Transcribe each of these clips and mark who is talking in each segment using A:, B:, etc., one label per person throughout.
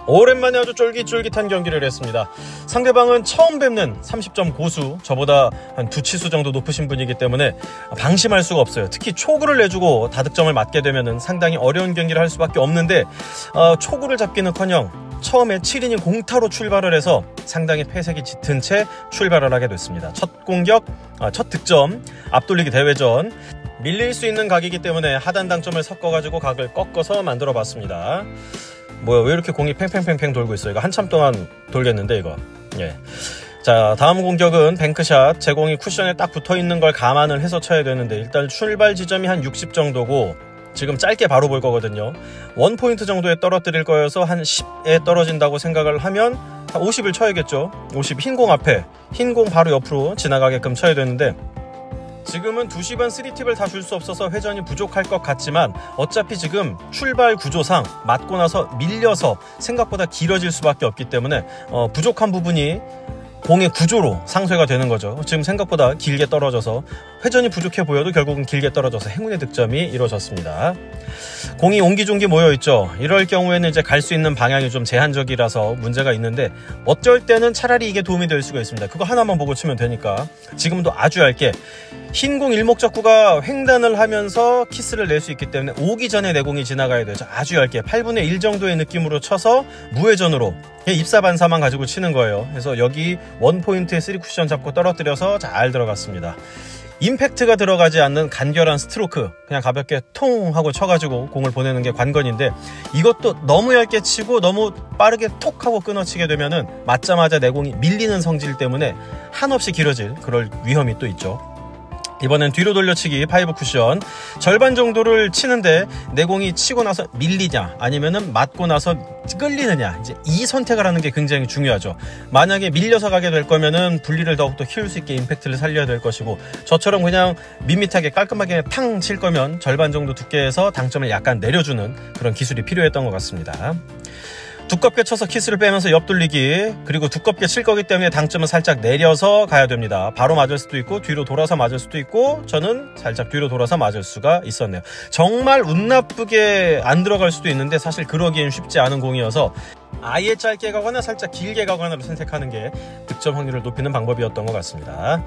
A: 오랜만에 아주 쫄깃쫄깃한 경기를 했습니다. 상대방은 처음 뵙는 30점 고수, 저보다 한 2치수 정도 높으신 분이기 때문에 방심할 수가 없어요. 특히 초구를 내주고 다득점을 맞게 되면 상당히 어려운 경기를 할 수밖에 없는데 초구를 잡기는커녕 처음에 7이닝 공타로 출발을 해서 상당히 패색이 짙은 채 출발을 하게 됐습니다. 첫 공격, 첫 득점, 앞돌리기 대회전, 밀릴 수 있는 각이기 때문에 하단 당점을 섞어가지고 각을 꺾어서 만들어 봤습니다. 뭐야, 왜 이렇게 공이 팽팽팽팽 돌고 있어요? 이거 한참 동안 돌겠는데 이거. 예. 자, 다음 공격은 뱅크샷. 제 공이 쿠션에 딱 붙어있는 걸 감안을 해서 쳐야 되는데 일단 출발 지점이 한 60 정도고 지금 짧게 바로 볼 거거든요. 1포인트 정도에 떨어뜨릴 거여서 한 10에 떨어진다고 생각을 하면 한 50을 쳐야겠죠. 50 흰 공 앞에, 흰 공 바로 옆으로 지나가게끔 쳐야 되는데 지금은 2시반 3팁을 다 줄 수 없어서 회전이 부족할 것 같지만 어차피 지금 출발 구조상 맞고 나서 밀려서 생각보다 길어질 수밖에 없기 때문에 부족한 부분이 공의 구조로 상쇄가 되는 거죠. 지금 생각보다 길게 떨어져서 회전이 부족해 보여도 결국은 길게 떨어져서 행운의 득점이 이루어졌습니다. 공이 옹기종기 모여있죠. 이럴 경우에는 이제 갈 수 있는 방향이 좀 제한적이라서 문제가 있는데 어쩔 때는 차라리 이게 도움이 될 수가 있습니다. 그거 하나만 보고 치면 되니까. 지금도 아주 얇게 흰공 일목적구가 횡단을 하면서 키스를 낼 수 있기 때문에 오기 전에 내 공이 지나가야 되죠. 아주 얇게 8분의 1 정도의 느낌으로 쳐서 무회전으로 입사반사만 가지고 치는 거예요. 그래서 여기 1포인트에 3쿠션 잡고 떨어뜨려서 잘 들어갔습니다. 임팩트가 들어가지 않는 간결한 스트로크, 그냥 가볍게 통 하고 쳐가지고 공을 보내는 게 관건인데 이것도 너무 얇게 치고 너무 빠르게 톡 하고 끊어치게 되면은 맞자마자 내 공이 밀리는 성질 때문에 한없이 길어질 그럴 위험이 또 있죠. 이번엔 뒤로 돌려치기 5 쿠션 절반 정도를 치는데 내 공이 치고 나서 밀리냐 아니면은 맞고 나서 끌리느냐, 이제 이 선택을 하는 게 굉장히 중요하죠. 만약에 밀려서 가게 될 거면은 분리를 더욱더 키울 수 있게 임팩트를 살려야 될 것이고 저처럼 그냥 밋밋하게 깔끔하게 탕 칠 거면 절반 정도 두께에서 당점을 약간 내려주는 그런 기술이 필요했던 것 같습니다. 두껍게 쳐서 키스를 빼면서 옆돌리기, 그리고 두껍게 칠 거기 때문에 당점은 살짝 내려서 가야 됩니다. 바로 맞을 수도 있고 뒤로 돌아서 맞을 수도 있고 저는 살짝 뒤로 돌아서 맞을 수가 있었네요. 정말 운 나쁘게 안 들어갈 수도 있는데 사실 그러기엔 쉽지 않은 공이어서 아예 짧게 가거나 살짝 길게 가거나를 선택하는 게 득점 확률을 높이는 방법이었던 것 같습니다.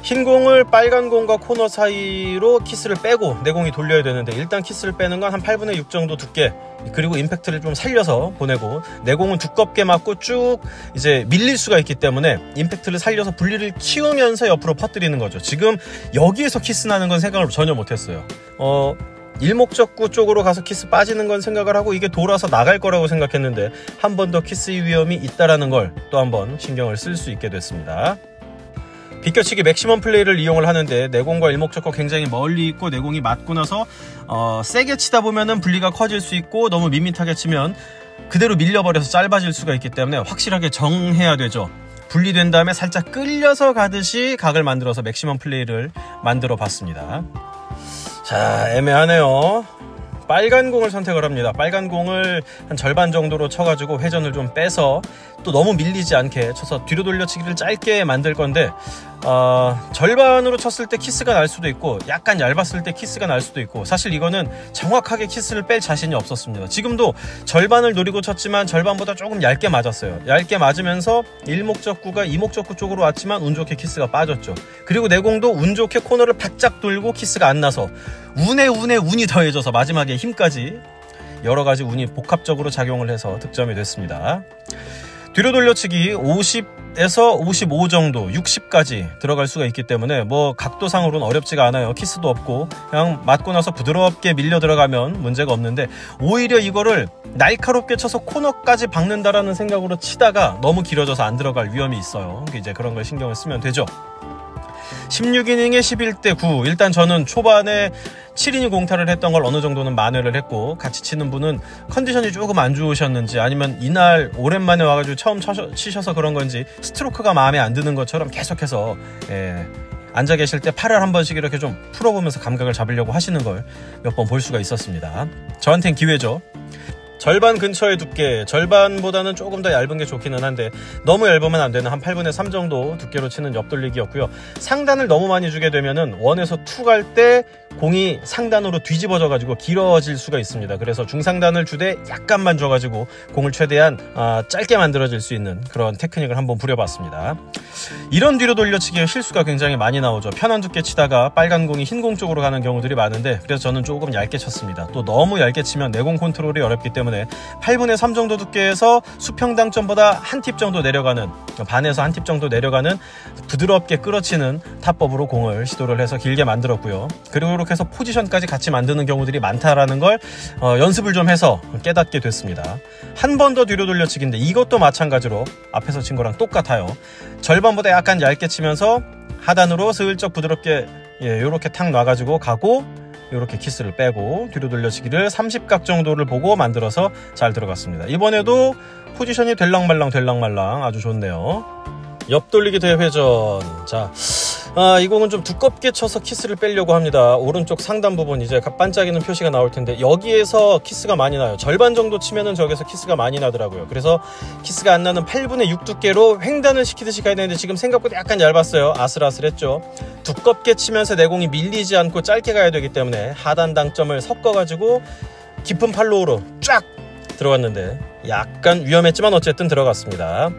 A: 흰 공을 빨간 공과 코너 사이로 키스를 빼고 내 공이 돌려야 되는데 일단 키스를 빼는 건 한 8분의 6 정도 두께, 그리고 임팩트를 좀 살려서 보내고 내 공은 두껍게 맞고 쭉 이제 밀릴 수가 있기 때문에 임팩트를 살려서 분리를 키우면서 옆으로 퍼뜨리는 거죠. 지금 여기에서 키스 나는 건 생각을 전혀 못했어요. 일목적구 쪽으로 가서 키스 빠지는 건 생각을 하고 이게 돌아서 나갈 거라고 생각했는데 한 번 더 키스 위험이 있다라는 걸 또 한 번 신경을 쓸 수 있게 됐습니다. 비껴치기 맥시멈 플레이를 이용을 하는데 내공과 일목적구 굉장히 멀리 있고 내공이 맞고 나서 세게 치다 보면은 분리가 커질 수 있고 너무 밋밋하게 치면 그대로 밀려버려서 짧아질 수가 있기 때문에 확실하게 정해야 되죠. 분리된 다음에 살짝 끌려서 가듯이 각을 만들어서 맥시멈 플레이를 만들어 봤습니다. 자, 애매하네요. 빨간 공을 선택을 합니다. 빨간 공을 한 절반 정도로 쳐가지고 회전을 좀 빼서 또 너무 밀리지 않게 쳐서 뒤로 돌려치기를 짧게 만들 건데 절반으로 쳤을 때 키스가 날 수도 있고 약간 얇았을 때 키스가 날 수도 있고 사실 이거는 정확하게 키스를 뺄 자신이 없었습니다. 지금도 절반을 노리고 쳤지만 절반보다 조금 얇게 맞았어요. 얇게 맞으면서 일목적구가 이목적구 쪽으로 왔지만 운 좋게 키스가 빠졌죠. 그리고 내 공도 운 좋게 코너를 바짝 돌고 키스가 안 나서 운에 운이 더해져서 마지막에 힘까지 여러가지 운이 복합적으로 작용을 해서 득점이 됐습니다. 뒤로 돌려치기 50에서 55 정도 60까지 들어갈 수가 있기 때문에 뭐 각도상으로는 어렵지가 않아요. 키스도 없고 그냥 맞고 나서 부드럽게 밀려 들어가면 문제가 없는데 오히려 이거를 날카롭게 쳐서 코너까지 박는다라는 생각으로 치다가 너무 길어져서 안 들어갈 위험이 있어요. 이제 그런 걸 신경을 쓰면 되죠. 16이닝에 11대 9. 일단 저는 초반에 7이닝 공타를 했던 걸 어느 정도는 만회를 했고 같이 치는 분은 컨디션이 조금 안 좋으셨는지 아니면 이날 오랜만에 와가지고 처음 치셔서 그런 건지 스트로크가 마음에 안 드는 것처럼 계속해서 앉아 계실 때 팔을 한 번씩 이렇게 좀 풀어보면서 감각을 잡으려고 하시는 걸 몇 번 볼 수가 있었습니다. 저한텐 기회죠. 절반 근처의 두께, 절반보다는 조금 더 얇은 게 좋기는 한데 너무 얇으면 안 되는 한 8분의 3 정도 두께로 치는 옆돌리기였고요. 상단을 너무 많이 주게 되면은 1에서 2 갈 때 공이 상단으로 뒤집어져 가지고 길어질 수가 있습니다. 그래서 중상단을 주되 약간만 줘가지고 공을 최대한 짧게 만들어질 수 있는 그런 테크닉을 한번 부려봤습니다. 이런 뒤로 돌려치기의 실수가 굉장히 많이 나오죠. 편한 두께 치다가 빨간 공이 흰 공 쪽으로 가는 경우들이 많은데, 그래서 저는 조금 얇게 쳤습니다. 또 너무 얇게 치면 내공 컨트롤이 어렵기 때문에 8분의 3 정도 두께에서 수평당점보다 한 팁 정도 내려가는, 반에서 한 팁 정도 내려가는 부드럽게 끌어치는 타법으로 공을 시도를 해서 길게 만들었고요. 그리고 이렇게 해서 포지션까지 같이 만드는 경우들이 많다라는 걸 연습을 좀 해서 깨닫게 됐습니다. 한 번 더 뒤로 돌려치기인데 이것도 마찬가지로 앞에서 친 거랑 똑같아요. 절반보다 약간 얇게 치면서 하단으로 슬쩍 부드럽게 이렇게 탁 놔가지고 가고, 이렇게 키스를 빼고 뒤로 돌려치기를 30각 정도를 보고 만들어서 잘 들어갔습니다. 이번에도 포지션이 될랑말랑 아주 좋네요. 옆돌리기 대회전. 자, 이 공은 좀 두껍게 쳐서 키스를 빼려고 합니다. 오른쪽 상단 부분 이제 반짝이는 표시가 나올 텐데 여기에서 키스가 많이 나요. 절반 정도 치면은 저기서 키스가 많이 나더라고요. 그래서 키스가 안 나는 8분의 6 두께로 횡단을 시키듯이 가야 되는데 지금 생각보다 약간 얇았어요. 아슬아슬했죠. 두껍게 치면서 내공이 밀리지 않고 짧게 가야 되기 때문에 하단 당점을 섞어가지고 깊은 팔로우로 쫙 들어갔는데 약간 위험했지만 어쨌든 들어갔습니다.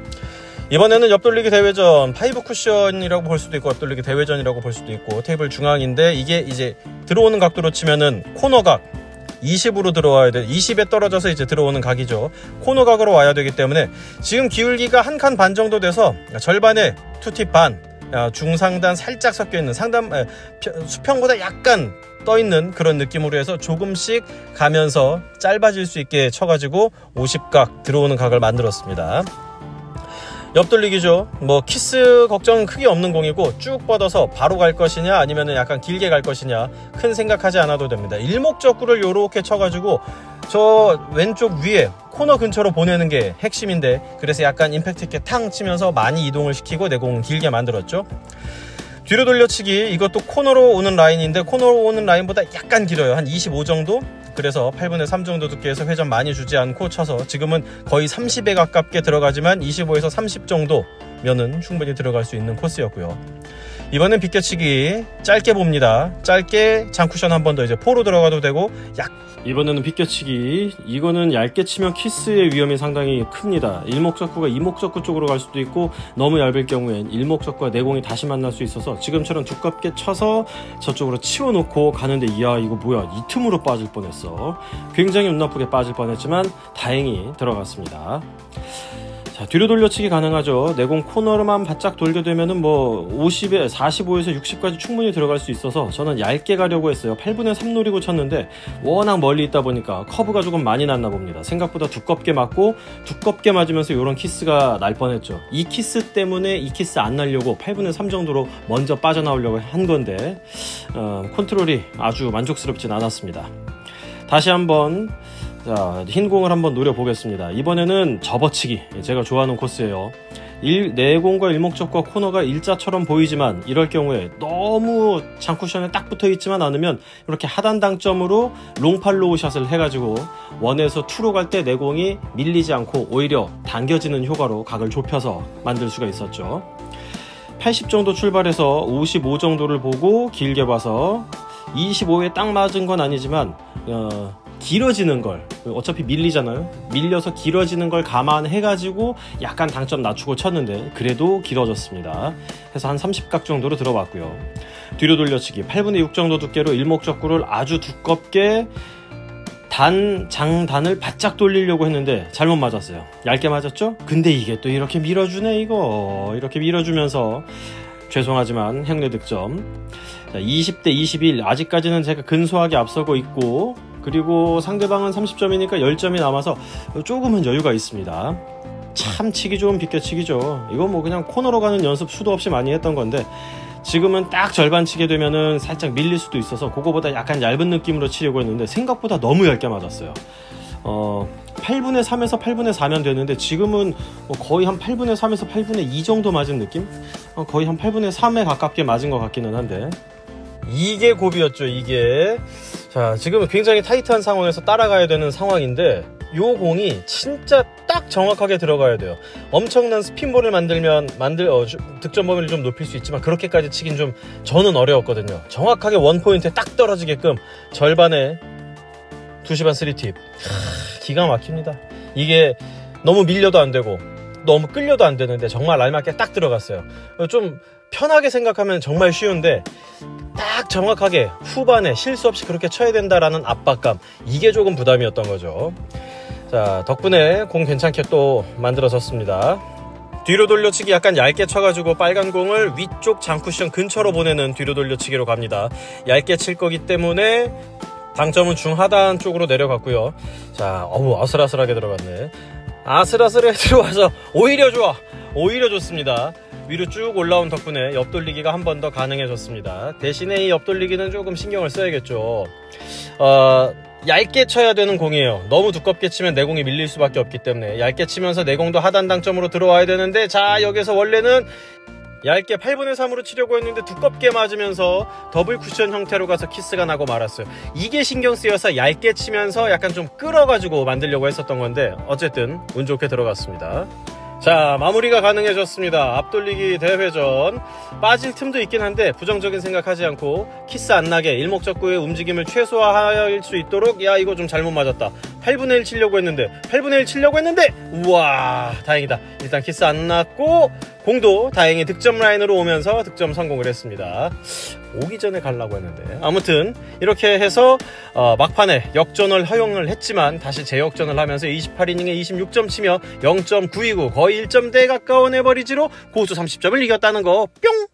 A: 이번에는 옆돌리기 대회전, 5 쿠션이라고 볼 수도 있고 옆돌리기 대회전이라고 볼 수도 있고, 테이블 중앙인데 이게 이제 들어오는 각도로 치면은 코너각 20으로 들어와야 돼. 20에 떨어져서 이제 들어오는 각이죠. 코너각으로 와야 되기 때문에 지금 기울기가 한 칸 반 정도 돼서 절반에 투팁 반, 중상단 살짝 섞여 있는 상단 수평보다 약간 떠 있는 그런 느낌으로 해서 조금씩 가면서 짧아질 수 있게 쳐가지고 50각 들어오는 각을 만들었습니다. 옆돌리기죠. 뭐 키스 걱정은 크게 없는 공이고 쭉 뻗어서 바로 갈 것이냐 아니면 약간 길게 갈 것이냐 큰 생각하지 않아도 됩니다. 일목적구를 이렇게 쳐가지고 저 왼쪽 위에 코너 근처로 보내는 게 핵심인데, 그래서 약간 임팩트 있게 탕 치면서 많이 이동을 시키고 내공은 길게 만들었죠. 뒤로 돌려치기, 이것도 코너로 오는 라인인데 코너로 오는 라인보다 약간 길어요. 한 25 정도? 그래서 8분의 3 정도 두께에서 회전 많이 주지 않고 쳐서 지금은 거의 30에 가깝게 들어가지만 25에서 30 정도면은 충분히 들어갈 수 있는 코스였고요. 이번엔 비껴치기 짧게 봅니다. 짧게 장쿠션 한 번 더 이제 포로 들어가도 되고, 이번에는 비껴치기. 이거는 얇게 치면 키스의 위험이 상당히 큽니다. 일목적구가 이목적구 쪽으로 갈 수도 있고, 너무 얇을 경우엔 일목적구와 내공이 다시 만날 수 있어서 지금처럼 두껍게 쳐서 저쪽으로 치워놓고 가는데, 이야 이거 뭐야, 이 틈으로 빠질 뻔했어. 굉장히 운 나쁘게 빠질 뻔했지만 다행히 들어갔습니다. 자, 뒤로 돌려치기 가능하죠. 내공 코너로만 바짝 돌게 되면은 뭐 50에 45에서 60까지 충분히 들어갈 수 있어서 저는 얇게 가려고 했어요. 8분의 3 노리고 쳤는데 워낙 멀리 있다 보니까 커브가 조금 많이 났나 봅니다. 생각보다 두껍게 맞고, 두껍게 맞으면서 이런 키스가 날 뻔했죠. 이 키스 때문에 이 키스 안 날려고 8분의 3 정도로 먼저 빠져나오려고 한 건데 컨트롤이 아주 만족스럽진 않았습니다. 다시 한번 흰 공을 한번 노려보겠습니다. 이번에는 접어치기, 제가 좋아하는 코스예요. 내공과 일목적과 코너가 일자처럼 보이지만 이럴 경우에 너무 장쿠션에 딱 붙어있지만 않으면 이렇게 하단 당점으로 롱팔로우 샷을 해가지고 1에서 2로 갈 때 내공이 밀리지 않고 오히려 당겨지는 효과로 각을 좁혀서 만들 수가 있었죠. 80 정도 출발해서 55 정도를 보고 길게 봐서 25에 딱 맞은 건 아니지만 길어지는 걸, 어차피 밀리잖아요. 밀려서 길어지는 걸 감안해가지고 약간 당점 낮추고 쳤는데 그래도 길어졌습니다. 해서 한 30각 정도로 들어봤고요. 뒤로 돌려치기 8분의 6 정도 두께로 일목적구를 아주 두껍게 장단을 바짝 돌리려고 했는데 잘못 맞았어요. 얇게 맞았죠? 근데 이게 또 이렇게 밀어주네. 이거 이렇게 밀어주면서 죄송하지만 행례 득점. 자, 20대 21, 아직까지는 제가 근소하게 앞서고 있고, 그리고 상대방은 30점이니까 10점이 남아서 조금은 여유가 있습니다. 참 치기 좋은 비껴치기죠. 이건 뭐 그냥 코너로 가는 연습 수도 없이 많이 했던 건데 지금은 딱 절반 치게 되면은 살짝 밀릴 수도 있어서 그거보다 약간 얇은 느낌으로 치려고 했는데 생각보다 너무 얇게 맞았어요. 8분의 3에서 8분의 4면 되는데 지금은 거의 한 8분의 3에서 8분의 2 정도 맞은 느낌? 거의 한 8분의 3에 가깝게 맞은 것 같기는 한데, 이게 고비였죠. 이게 자, 지금 굉장히 타이트한 상황에서 따라가야 되는 상황인데 요 공이 진짜 딱 정확하게 들어가야 돼요. 엄청난 스핀볼을 득점 범위를 좀 높일 수 있지만 그렇게까지 치긴 좀 저는 어려웠거든요. 정확하게 원포인트에 딱 떨어지게끔 절반에 2시반 3팁. 기가 막힙니다. 이게 너무 밀려도 안 되고 너무 끌려도 안 되는데 정말 알맞게 딱 들어갔어요. 좀 편하게 생각하면 정말 쉬운데 딱 정확하게 후반에 실수 없이 그렇게 쳐야 된다라는 압박감, 이게 조금 부담이었던 거죠. 자, 덕분에 공 괜찮게 또 만들어졌습니다. 뒤로 돌려치기 약간 얇게 쳐가지고 빨간 공을 위쪽 장쿠션 근처로 보내는 뒤로 돌려치기로 갑니다. 얇게 칠 거기 때문에 당점은 중하단 쪽으로 내려갔고요. 자, 아슬아슬하게 들어갔네. 아슬아슬해 들어와서 오히려 좋아, 오히려 좋습니다. 위로 쭉 올라온 덕분에 옆돌리기가 한 번 더 가능해졌습니다. 대신에 이 옆돌리기는 조금 신경을 써야겠죠. 얇게 쳐야 되는 공이에요. 너무 두껍게 치면 내공이 밀릴 수밖에 없기 때문에 얇게 치면서 내공도 하단 당점으로 들어와야 되는데, 자, 여기서 원래는 얇게 8분의 3으로 치려고 했는데 두껍게 맞으면서 더블 쿠션 형태로 가서 키스가 나고 말았어요. 이게 신경 쓰여서 얇게 치면서 약간 좀 끌어가지고 만들려고 했었던 건데 어쨌든 운 좋게 들어갔습니다. 자, 마무리가 가능해졌습니다. 앞돌리기 대회전. 빠질 틈도 있긴 한데 부정적인 생각하지 않고 키스 안 나게 일목적구의 움직임을 최소화할 수 있도록, 야, 이거 좀 잘못 맞았다, 8분의 1 치려고 했는데 우와, 다행이다. 일단 키스 안 났고 공도 다행히 득점 라인으로 오면서 득점 성공을 했습니다. 오기 전에 가려고 했는데 아무튼 이렇게 해서 막판에 역전을 허용을 했지만 다시 재역전을 하면서 28이닝에 26점 치며 0.929 거의 1점대에 가까운 에버리지로 고수 30점을 이겼다는 거 뿅!